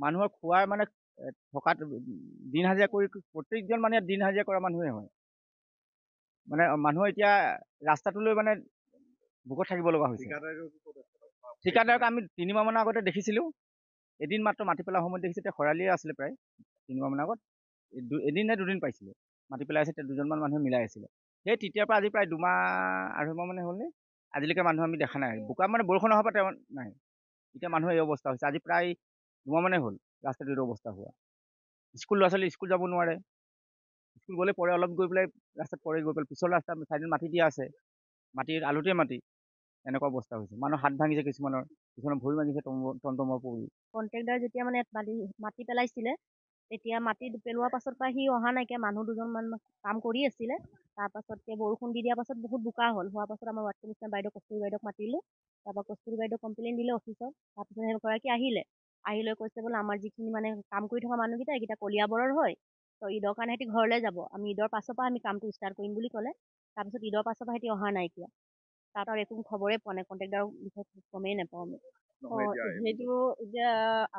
মানুহৰ খোৱাৰ মানে থকাত দিন হাজিৰা কৰি প্ৰত্যেকজন মানে ইয়াত দিন হাজিৰা কৰা মানুহে হয়। মানে মানুহৰ এতিয়া ৰাস্তাটোলৈ মানে ভোকত থাকিব লগা হৈছে। ঠিকাদাৰক আমি 3 মাহ মানৰ আগতে দেখিছিলোঁ। এদিন মাত্ৰ মাটি পেলোৱাৰ সময়ত দেখিছোঁ, তেতিয়া খৰালিয়ে আছিলে প্ৰায় 3 মাহ মানৰ আগত। এদিন নে দুদিন পাইছিলোঁ মাটি পেলাইছে, তেতিয়া দুজনমান মানুহে মিলাই আছিলে। সেই তেতিয়াৰ পৰা আজি প্ৰায় 2 মাহ 2.5 মাহ মানে হ'লনে আজিলৈকে মানুহ আমি দেখা নাই। বোকা মানে বৰষুণ অহাৰ পৰা তেওঁ নাই। এতিয়া মানুহৰ এই অৱস্থা হৈছে। আজি প্ৰায় 2 মাহ মানে হ'ল ৰাস্তাটো এইটো অৱস্থা হোৱা। স্কুল ল'ৰা ছোৱালী স্কুল যাব নোৱাৰে। স্কুল গ'লে পৰে, অলপ গৈ পেলাই ৰাস্তাত পৰে, গৈ পেলাই পিছৰ ৰাস্তা চাইডত মাটি দিয়া আছে, মাটিৰ আলুতে মাটি, এনেকুৱা অৱস্থা হৈছে। মানুহৰ হাত ভাঙিছে, কিছুমানৰ ভৰি ভাঙিছে টমটমৰ পৰি। কণ্ট্ৰেক্টাৰ যেতিয়া মানে মাটি পেলাইছিলে, তেতিয়া মাটি পেলোৱাৰ পাছত পৰা সি অহা নাইকিয়া। মানুহ দুজনমান কাম কৰি আছিলে। তাৰপাছতকে বৰষুণ দি দিয়াৰ পাছত বহুত বোকা হ'ল। হোৱাৰ পাছত আমাৰ ৱাৰ্ড কমিছনাৰ বাইদেউ কস্তুৰী বাইদেউক মাতিলোঁ। তাৰপৰা কস্তুৰী বাইদেউ কমপ্লেইন দিলে অফিচত। তাৰপিছত সেইগৰাকী আহি লৈ কৈছে বোলে আমাৰ যিখিনি মানে কাম কৰি থকা মানুহকেইটা এইকেইটা কলিয়াবৰৰ হয়, তো ঈদৰ কাৰণে সিহঁতি ঘৰলৈ যাব। আমি ঈদৰ পাছৰ পৰা আমি কামটো ষ্টাৰ্ট কৰিম বুলি ক'লে। তাৰপিছত ঈদৰ পাছৰ পৰা সিহঁতি অহা নাইকিয়া। তাত আৰু একো খবৰে পোৱা নাই, কণ্ট্ৰেক্টাৰৰ বিষয়ে গমেই নাপাওঁ আমি। সেইটো এতিয়া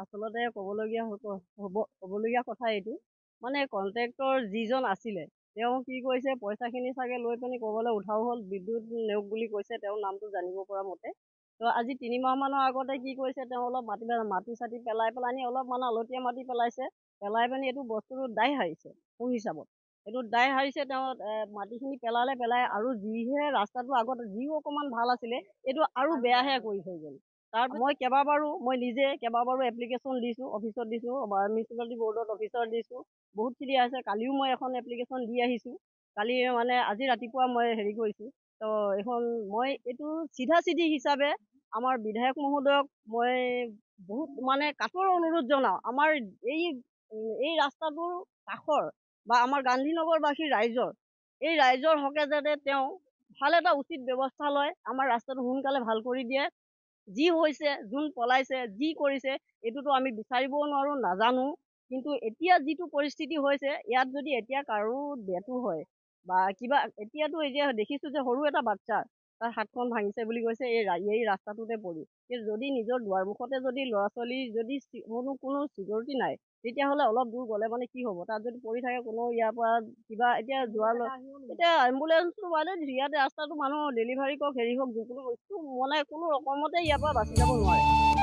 আচলতে ক'বলগীয়া কথা এইটো, মানে কণ্ট্ৰেক্টৰ যিজন আছিলে তেওঁ কি কৰিছে, পইচাখিনি চাগে লৈ পিনি ক'বলৈ উঠাও হ'ল, বিদ্যুৎ নেওগ বুলি কৈছে তেওঁৰ নামটো জানিব পৰা মতে। তো আজি 3 মাহ মানৰ আগতে কি কৰিছে, তেওঁ অলপ মাটি চাটি পেলাই নি অলপ মানে অলতীয়া মাটি পেলাইছে, পেলাই পিনি এইটো বস্তুটো দায় সাৰিছে মোৰ হিচাপত। এইটো দায় সাৰিছে, তেওঁ মাটিখিনি পেলাই আৰু যিহে ৰাস্তাটো আগত যিও অকণমান ভাল আছিলে, এইটো আৰু বেয়াহে কৰি থৈ গ'ল। মই নিজে কেইবাবাৰো এপ্লিকেশ্যন দিছোঁ, অফিচত দিছোঁ, মিউনিচিপালিটি বৰ্ডত অফিচত দিছোঁ, বহুতখিনি আছে। কালিও মই এখন এপ্লিকেশ্যন দি আহিছোঁ। কালি মানে আজি ৰাতিপুৱা মই হেৰি কৰিছোঁ। তো মই এইটো চিধা হিচাপে আমাৰ বিধায়ক মহোদয়ক মই বহুত মানে কাতৰ অনুৰোধ জনাওঁ। আমাৰ এই ৰাস্তাটোৰ কাষৰ বা আমাৰ গান্ধীনগৰবাসী এই ৰাইজৰ হকে যাতে তেওঁ ভাল এটা উচিত ব্যৱস্থা লয়, আমাৰ ৰাস্তাটো সোনকালে ভাল কৰি দিয়ে। যি হৈছে, যোন পলাইছে, যি কৰিছে, এইটোতো আমি বিচাৰিবও নোৱাৰোঁ, নাজানো। কিন্তু এতিয়া যিটো পৰিস্থিতি হৈছে, ইয়াত যদি এতিয়া কাৰো ডেথো হয় বা কিবা, এতিয়াতো দেখিছোঁ যে সৰু এটা বাচ্চা তাৰ হাতখন ভাঙিছে বুলি কৈছে এই ৰাস্তাটোতে পৰি। কিন্তু যদি নিজৰ দুৱাৰমুখতে যদি ল'ৰা ছোৱালী যদি কোনো ছিকিউৰিটি নাই, তেতিয়াহ'লে অলপ দূৰ গ'লে মানে কি হ'ব, তাত যদি পৰি থাকে কোনো ইয়াৰ পৰা কিবা এতিয়া এম্বুলেঞ্চটো মানে ইয়াতে ৰাস্তাটো মানুহ ডেলিভাৰী কৰক, হেৰি হওক, যিকোনো বস্তু মানে কোনো ৰকমতে ইয়াৰ পৰা বাচি যাব নোৱাৰে।